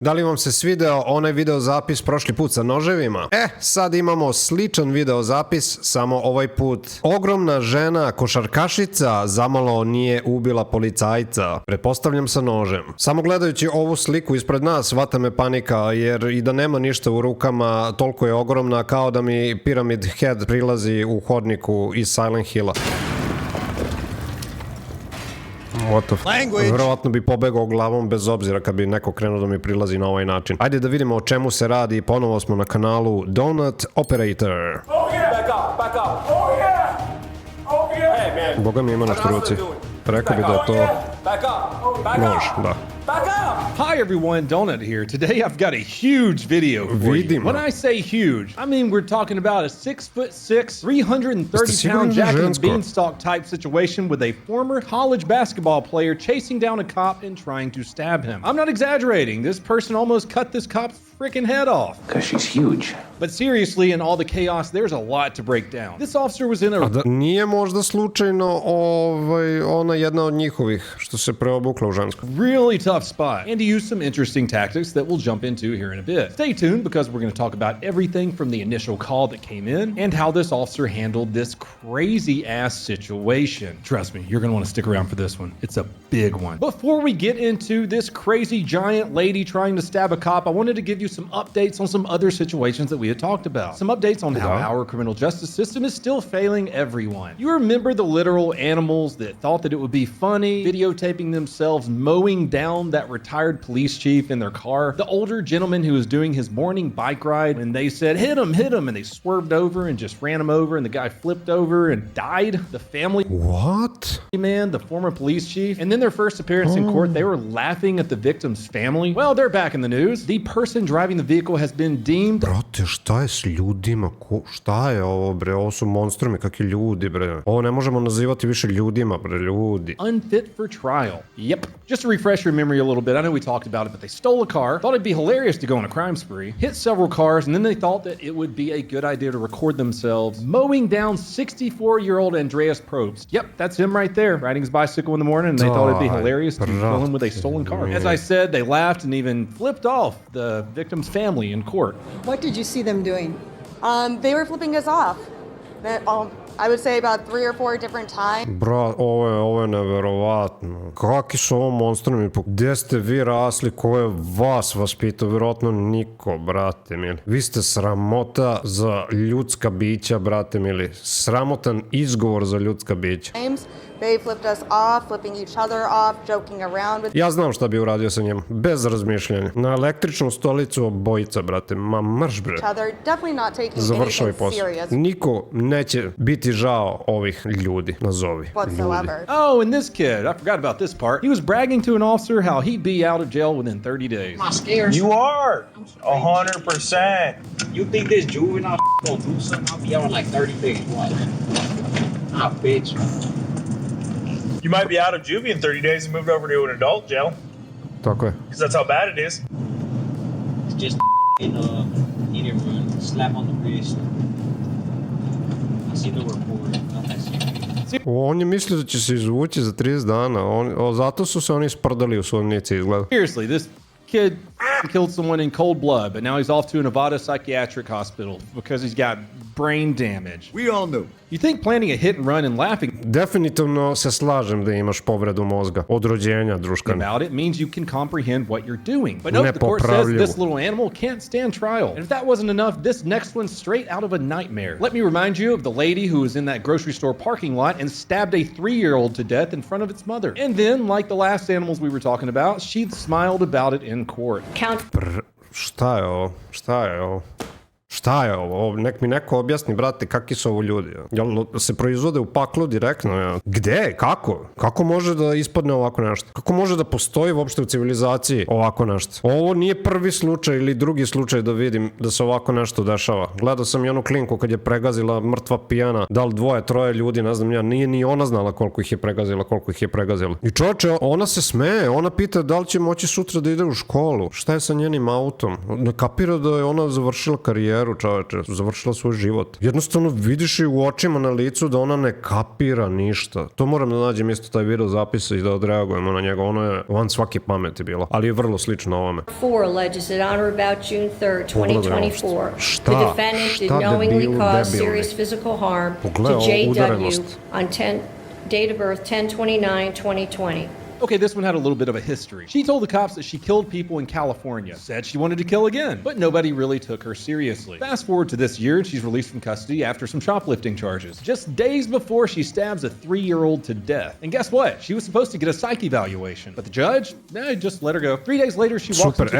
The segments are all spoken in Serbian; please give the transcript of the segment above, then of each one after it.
Da li vam se svideo onaj video zapis prošli put sa noževima? Sad imamo sličan video zapis, samo ovaj put. Ogromna žena košarkašica zamalo nije ubila policajca. Pretpostavljam sa nožem. Samo gledajući ovu sliku ispred nas vata me panika, jer i da nema ništa u rukama, toliko je ogromna kao da mi Pyramid Head prilazi u hodniku iz Silent Hilla. Verovatno bi pobegao glavom bez obzira kad bi neko krenuo da mi prilazi na ovaj način. Ajde da vidimo o čemu se radi. Ponovo smo na kanalu Donut Operator. Boga mi ima na štruci. Rekao bi da je to nož, da. Hi everyone, Donut here. Today I've got a huge video for you. When I say huge, I mean we're talking about a 6'6", 330-pound Jack and the Beanstalk type situation with a former college basketball player chasing down a cop and trying to stab him. I'm not exaggerating. This person almost cut this cop's freaking head off. Because she's huge. But seriously, in all the chaos, there's a lot to break down. This officer was in a... Nije možda slučajno ona jedna od njihovih što se preobukla u žensko. Really tough spot. And to use some interesting tactics that we'll jump into here in a bit. Stay tuned because we're going to talk about everything from the initial call that came in and how this officer handled this crazy ass situation. Trust me, you're going to want to stick around for this one. It's a big one. Before we get into this crazy giant lady trying to stab a cop, I wanted to give you some updates on some other situations that we had talked about. Some updates on how our criminal justice system is still failing everyone. You remember the literal animals that thought that it would be funny videotaping themselves mowing down that retired police chief in their car? The older gentleman who was doing his morning bike ride and they said, hit him, and they swerved over and just ran him over and the guy flipped over and died. The family... What? Man, the former police chief. And then their first appearance in court, they were laughing at the victim's family. Well, they're back in the news. The person driving the vehicle has been deemed... Brate, šta je s ljudima? Šta je ovo, bre? Ovo su monstrumi, kakvi ljudi, bre. Ovo ne možemo nazivati više ljudima, bre, ljudi. Unfit for trial. Yep. Just to refresh your memory a little bit, I know we talked about it, but they stole a car, thought it'd be hilarious to go on a crime spree, hit several cars, and then they thought that it would be a good idea to record themselves mowing down 64-year-old Andreas Probst. Yep, that's him right there, riding his bicycle in the morning, and they thought it'd be hilarious to kill him with a stolen car. As I said, they laughed and even flipped off the victim's family in court. What did you see them doing? They were flipping us off. I would say about 3 or 4 different times. Bra, ovo je neverovatno. Kakvi su ovo monstrumi? Gde ste vi rasli? Ko je vas vaspitao? Vjerojatno niko, brate mili. Vi ste sramota za ljudska bića, brate mili. Sramotan izgovor za ljudska bića. They flipped us off, flipping each other off, joking around with... Ja znam šta bi uradio sa njim, bez razmišljanja. Na električnu stolicu obojica, brate. Ma mrš, bre. Završaj posao. Niko neće biti žao ovih ljudi, nazovi. Oh, and this kid, I forgot about this part. He was bragging to an officer how he'd be out of jail within 30 days. I'm scared. You are. 100%. You think this juvenile gonna do something? I'll be out in like 30 days. What? Ah, bitch. You might be out of juvie in 30 days and moved over to an adult jail. Tako je. Because that's how bad it is. It's just hit it run, slap on the wrist. I see no report. On je mislio da će se izvući za 30 dana. Zato su se oni sprdali u svodnici, izgleda. Seriously, this kid killed someone in cold blood, but now he's off to a Nevada psychiatric hospital because he's got brain damage. We all knew. You think planning a hit and run and laughing Definitivno se slažem da imaš povredu mozga. Od rođenja, druškane. about it means you can comprehend what you're doing. But note, the court says this little animal can't stand trial. And if that wasn't enough, this next one's straight out of a nightmare. Let me remind you of the lady who was in that grocery store parking lot and stabbed a 3-year-old to death in front of its mother. And then, like the last animals we were talking about, she smiled about it in court. Šta je ovo? Šta je ovo? Šta je ovo? Nek mi neko objasni, brate, kakvi su ovo ljudi? Jel se proizvode u paklu direktno? Gde? Kako? Kako može da ispadne ovako nešto? Kako može da postoji uopšte u civilizaciji ovako nešto? Ovo nije prvi slučaj ili drugi slučaj da vidim da se ovako nešto dešava. Gledao sam i onu klinku kad je pregazila mrtva pijana, da li 2, 3 ljudi, ne znam ja, nije ni ona znala koliko ih je pregazila, I čoče, ona se smeje, ona pita da li će moći sutra da ide u školu. Šta je sa njenim autom? Ne kapira da je ona završila karijeru. karijeru, čoveče, završila svoj život. Jednostavno vidiš i u očima na licu da ona ne kapira ništa. To moram da nađem isto taj video zapisa i da odreagujemo na njega. Ono je van svake pameti bilo, ali je vrlo slično ovome. 4 alleges that on or about June 3rd, 2024, the Šta defendant did knowingly debilu, cause debilni. serious physical harm to Pogledaj ovu JW udarenost. on date of birth 10/29/2020. Okay, this one had a little bit of a history. She told the cops that she killed people in California, said she wanted to kill again, but nobody really took her seriously. Fast forward to this year, and she's released from custody after some shoplifting charges. Just days before she stabs a 3-year-old to death. And guess what? She was supposed to get a psych evaluation, but the judge, just let her go. 3 days later, she walks Super, into...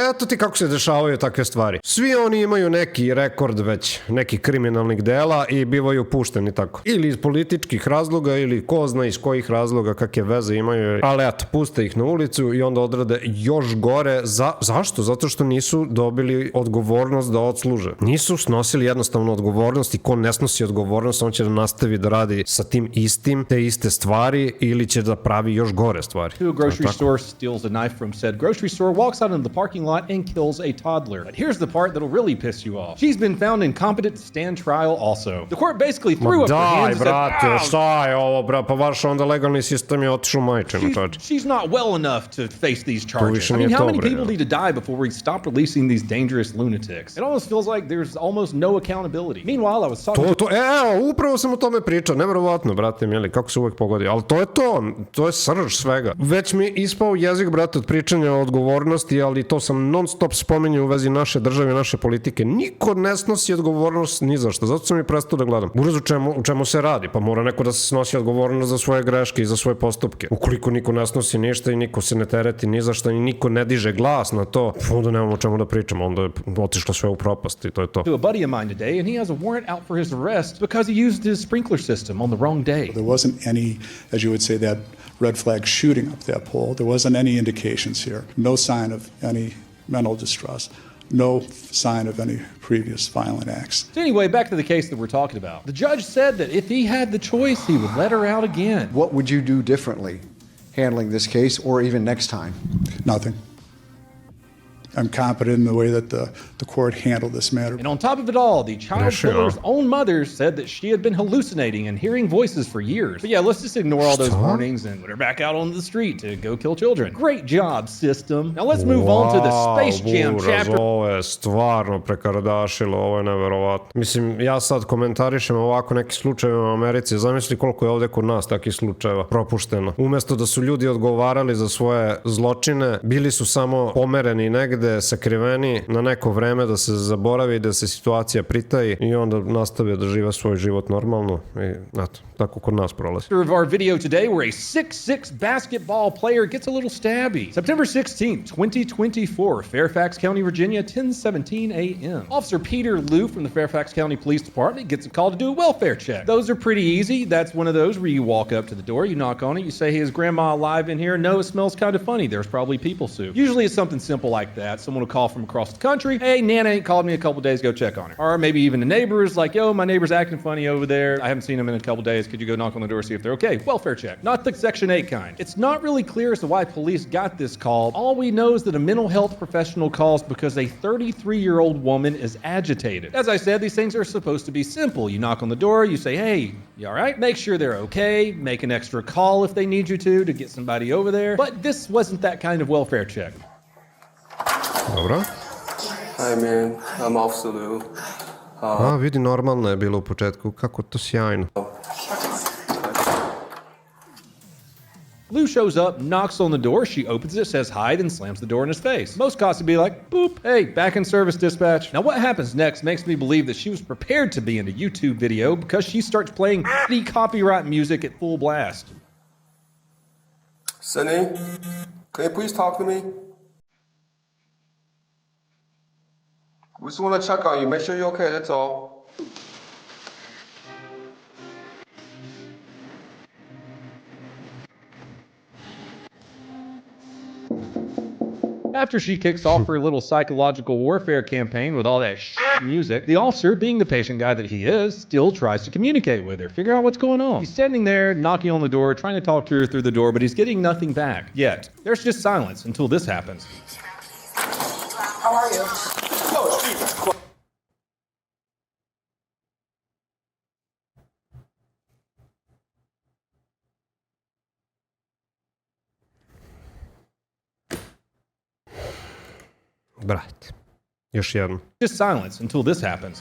eto ti kako se dešavaju takve stvari. Svi oni imaju neki rekord već, nekih kriminalnih dela i bivaju pušteni tako. Ili iz političkih razloga, ili ko zna iz kojih razloga, kakve veze imaju, ali eto, puste ih na ulicu i onda odrade još gore. Zašto? Zato što nisu dobili odgovornost da odsluže. Nisu snosili jednostavno odgovornost i ko ne snosi odgovornost, on će da nastavi da radi sa tim istim, te iste stvari ili će da pravi još gore stvari. To a grocery store, steals a knife from said grocery store, walks out into the parking lot and kills a toddler. But here's the part that'll really piss you off. She's been found incompetent to stand trial also. The court basically threw up her hands and said, brate, šta je ovo, bra, pa vaš onda legalni sistem je otišao majčinu, čoveče. She's not well enough to face these charges. I mean, how many people need to die before we stop releasing these dangerous lunatics? It almost feels like there's almost no accountability. Meanwhile, I was talking Evo, upravo sam o tome pričao, neverovatno, brate, mili, kako se uvek pogodi, ali to je srž svega. Već mi ispao jezik, brate, od pričanja o odgovornosti, ali to sam non stop spominjao u vezi naše države i naše politike. Niko ne snosi odgovornost ni za što, zato sam i prestao da gledam. Uraz u čemu se radi, pa mora neko da se snosi odgovornost za svoje greške i za svoje postupke. Ukoliko niko ne snosi ništa i niko se ne tereti ni za što i niko ne diže glas na to, onda nemamo o čemu da pričamo, onda je otišlo sve u propast i to je to. to a buddy of mine today, and he has a warrant out for his arrest because he used his sprinkler system on the wrong day. There wasn't any, as you would say, that red flag shooting up that pole. There wasn't any indications here. No sign of any mental distress. No sign of any previous violent acts. So anyway, back to the case that we're talking about. The judge said that if he had the choice, he would let her out again. What would you do differently handling this case or even next time? Nothing. I'm confident in the way that the court handled this matter. And on top of it all, the child killer's own mother said that she had been hallucinating and hearing voices for years. But yeah, let's just ignore all those warnings and put her back out on the street to go kill children. Great job, system. Now let's move on to the Space Jam chapter. Ovo je stvarno prekardašilo, ovo je neverovatno. Mislim, ja sad komentarišem ovako neki slučaje u Americi, zamisli koliko je ovde kod nas takih slučajeva propušteno. Umesto da su ljudi odgovarali za svoje zločine, bili su samo pomereni negde, sakriveni na neko vreme da se zaboravi, da se situacija pritaji i onda nastave da žive svoj život normalno i eto, tako kod nas prolazi. Of our video today where a 6'6" basketball player gets a little stabby. September 16th, 2024, Fairfax County, Virginia, 10:17 a.m. Officer Peter Liu from the Fairfax County Police Department gets a call to do a welfare check. Those are pretty easy. That's one of those where you walk up to the door, you knock on it, you say, hey, is grandma alive in here? No, it smells kind of funny. There's probably people soup. Usually it's something simple like that. Someone will call from across the country. Hey, Nana ain't called me a couple days, go check on her. Or maybe even the neighbors like, yo, my neighbor's acting funny over there. I haven't seen him in a couple days. Could you go knock on the door, see if they're okay? Welfare check. Not the Section 8 kind. It's not really clear as to why police got this call. All we know is that a mental health professional calls because a 33-year-old woman is agitated. As I said, these things are supposed to be simple. You knock on the door, you say, hey, you all right? Make sure they're okay. Make an extra call if they need you to get somebody over there. But this wasn't that kind of welfare check. Dobro. Hi man, I'm Officer Liu. Vidi, normalno je bilo u početku, kako to sjajno. Liu shows up, knocks on the door, she opens it, says hi, then slams the door in his face. Most cops would be like, boop, hey, back in service, dispatch. Now what happens next makes me believe that she was prepared to be in a YouTube video because she starts playing the copyright music at full blast. Sunny, can you please talk to me? We just want to check on you, make sure you're okay, that's all. After she kicks off her little psychological warfare campaign with all that music, the officer, being the patient guy that he is, still tries to communicate with her, figure out what's going on. He's standing there, knocking on the door, trying to talk to her through the door, but he's getting nothing back. Yet. There's just silence until this happens. How are you? Brate. Još jedno. Just silence until this happens.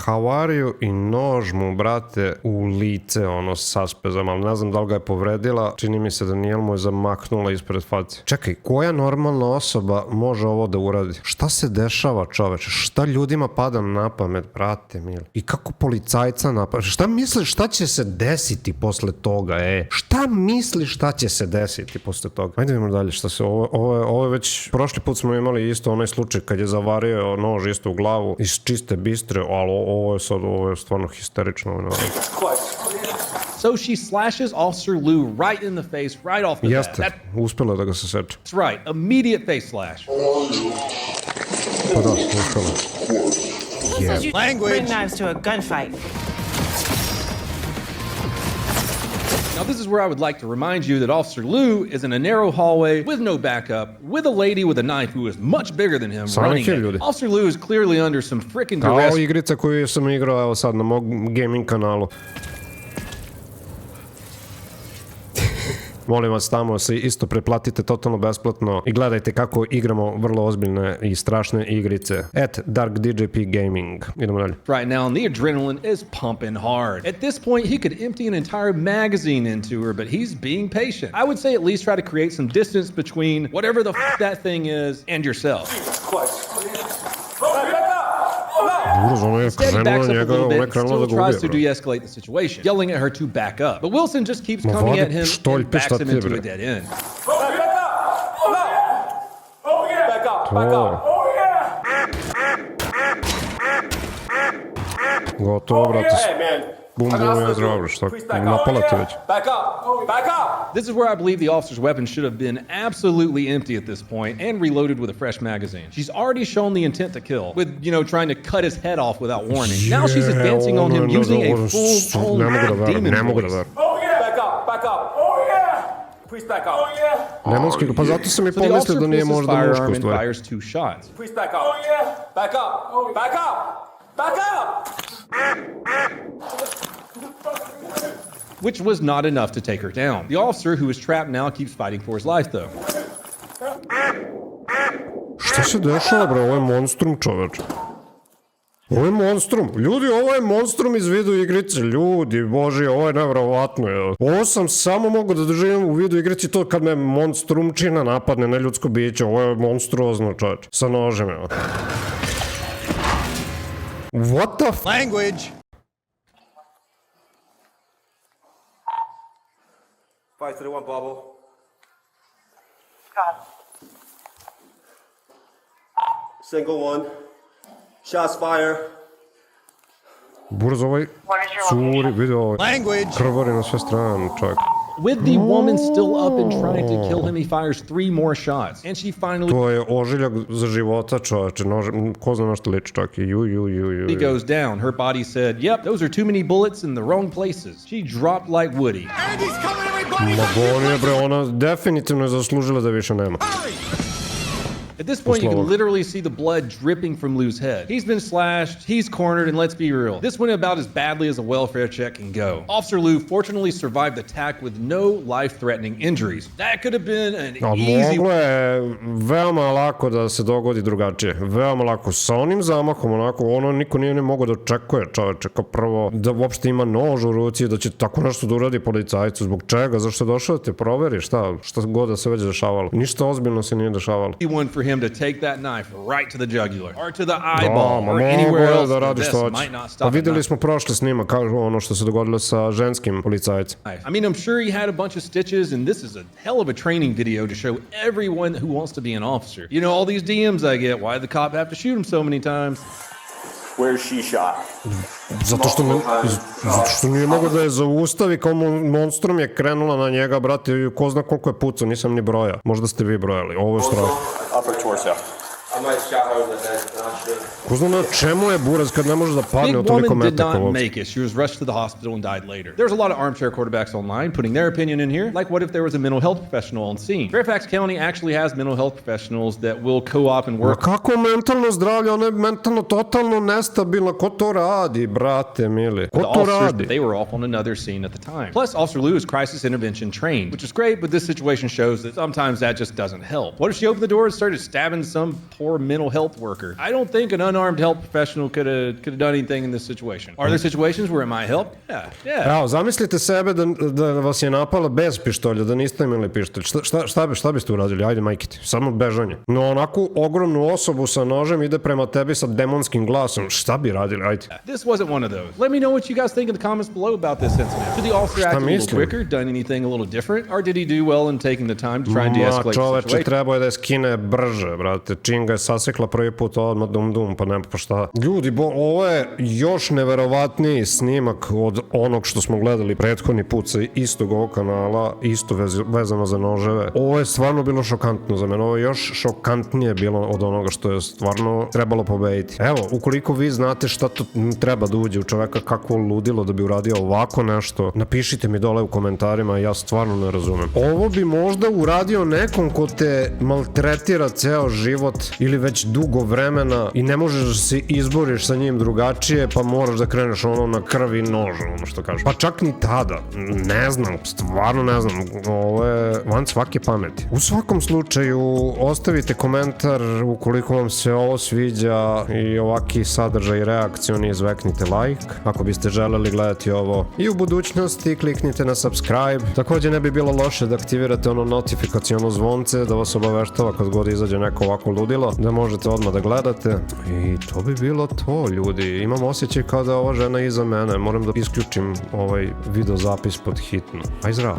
How are you i nož mu, brate, u lice, ono, s saspezom, ali ne znam da li ga je povredila, čini mi se da nije mu je zamaknula ispred face. Čekaj, koja normalna osoba može ovo da uradi? Šta se dešava, čoveče? Šta ljudima pada na pamet, brate, mili? I kako policajca napada? Šta misliš šta će se desiti posle toga, Šta misliš šta će se desiti posle toga? Ajde vidimo dalje, šta se, ovo je već, prošli put smo imali isto onaj slučaj kad je zavario nož isto u glavu iz čiste bistre, ali ovo je stvarno histerično. So she slashes Officer Lou right in the face, right off the bat. Jeste, uspjela da ga se seče. That's right, immediate face slash. Pa da, uspjela. Language. Bring knives to a gunfight. Now this is where I would like to remind you that Officer Lou is in a narrow hallway with no backup, with a lady with a knife who is much bigger than him running it. Officer Lou is clearly under some freaking duress. Kao igrica koju sam igrao evo sad na mog gaming kanalu. Molim vas, tamo se isto preplatite totalno besplatno i gledajte kako igramo vrlo ozbiljne i strašne igrice. @DarkDJP Gaming. Idemo dalje. Right now, the adrenaline is pumping hard. At this point, he could empty an entire magazine into her, but he's being patient. I would say at least try to create some distance between whatever the f that thing is and yourself. Instead, he backs up a little bit and still tries to de-escalate the situation, yelling at her to back up. But Wilson just keeps coming at him and backs him into a dead end. Gotovo, brate. Bum, bum, je zdravlje, šta? Napala te već. This is where I believe the officer's weapon should have been absolutely empty at this point and reloaded with a fresh magazine. She's already shown the intent to kill with, trying to cut his head off without warning. Now she's advancing on him using a full-blown demon voice. Back up. Oh yeah. Please back up. Nemonski, pa zato sam i pomislio da nije možda muško stvar. Fires 2 shots. Please back up. Oh yeah. Back up. Back up. Back up. Which was not enough to take her down. The officer, who is trapped now, keeps fighting for his life, though. Šta se dešava, bre? Ovo je monstrum, čoveč. Ovo je monstrum. Ljudi, ovo je monstrum iz video igrice. Ljudi, bože, ovo je nevjerovatno. Ovo sam samo mogu da doživim u video igrici to kad me monstrumčina napadne, ne ljudsko biće. Ovo je monstruozno, čoveč. Sa nožem, evo. What the f... Language. 531 bubble. Single one. Shots fire. Burz ovaj curi, vidi ovaj. Krvari na sve strane, čovjek. With the woman still up and trying to kill him, he fires 3 more shots. And she finally... To je ožiljak za života, čovječe. Ko zna na što liči, čak i He goes down. Her body said, yep, those are too many bullets in the wrong places. She dropped like Woody. Magonije, bre, ona definitivno je zaslužila da više nema. At this point, you can literally see the blood dripping from Lou's head. He's been slashed, he's cornered, and let's be real, this went about as badly as a welfare check can go. Officer Lou fortunately survived the attack with no life-threatening injuries. That could have been an easy... Moglo je veoma lako da se dogodi drugačije. Veoma lako. Sa onim zamahom, onako, ono niko nije ne mogao da očekuje, čoveče, kao prvo, da uopšte ima nož u ruci, da će tako nešto da uradi policajcu. Zbog čega? Zašto je došao da te proveri? Šta god da se već dešavalo. Ništa ozbiljno se nije dešavalo. For him to take that knife right to the jugular or to the eyeball or anywhere else that this might not stop. Videli smo prošle snima kao ono što se dogodilo sa ženskim policajcem. I mean, I'm sure he had a bunch of stitches and this is a hell of a training video to show everyone who wants to be an officer. You know, all these DMs I get, why the cop have to shoot him so many times? Where's she shot? Zato što nije mogo da je zaustavi, kao monstrum je krenula na njega, brate, ko zna koliko je pucao, nisam ni broja. Možda ste vi brojali, ovo je strašno. Upper torso. I might shot her in the head. Not sure. Ko zna na čemu je buraz kad ne može da padne Big od toliko woman did metaka not uopšte? make it. She was rushed to the hospital and died later. There's a lot of armchair quarterbacks online putting their opinion in here, like what if there was a mental health professional on scene? Fairfax County actually has mental health professionals that will co-op and Ma work. kako mentalno zdravlje? Ona je mentalno totalno nestabilna. Ko to radi, brate mili? Ko The to officers, radi? but they were off on another scene at the time. Plus, Officer Lou is crisis intervention trained, which is great, but this situation shows that sometimes that just doesn't help. What if she opened the door and started stabbing some poor mental health worker? I don't think an unarmed health professional could have done anything in this situation. Are there situations where it might help? Yeah. Evo, zamislite sebe da vas je napala bez pištolja, da niste imali pištolj. Šta biste uradili? Ajde, majkiti. Samo bežanje. No, onako ogromnu osobu sa nožem ide prema tebi sa demonskim glasom. Šta bi radili? Ajde. This wasn't one of those. Let me know what you guys think in the comments below about this incident. Did the officer act a little mislim? quicker, done anything a little different, or did he do well in taking the time to try and de-escalate the Čoveče, situation? trebao je da je skine brže, brate. Čim ga je sasekla prvi put, odmah dum, pa nema pa šta. Ljudi, ovo je još neverovatniji snimak od onog što smo gledali prethodni put sa istog ovog kanala, isto vezano za noževe. Ovo je stvarno bilo šokantno za mene. Ovo je još šokantnije bilo od onoga što je stvarno trebalo pobediti. Evo, ukoliko vi znate šta to treba da uđe u čoveka, kako ludilo da bi uradio ovako nešto, napišite mi dole u komentarima, ja stvarno ne razumem. Ovo bi možda uradio nekom ko te maltretira ceo život ili već dugo vremena i ne možeš da se izboriš sa njim drugačije, pa moraš da kreneš ono na krv i nož, ono što kažeš. Pa čak ni tada. Ne znam, stvarno ne znam. Ovo je van svake pameti. U svakom slučaju, ostavite komentar ukoliko vam se ovo sviđa i ovaki sadržaj reakcioni, izveknite like. Ako biste želeli gledati ovo i u budućnosti, kliknite na subscribe. Takođe ne bi bilo loše da aktivirate ono notifikaciono zvonce, da vas obaveštava kad god izađe neko ovako ludilo, da možete odmah da gledate. I to bi bilo to, ljudi. Imam osjećaj kao da je ova žena iza mene. Moram da isključim ovaj video zapis pod hitno. Aj zdravo.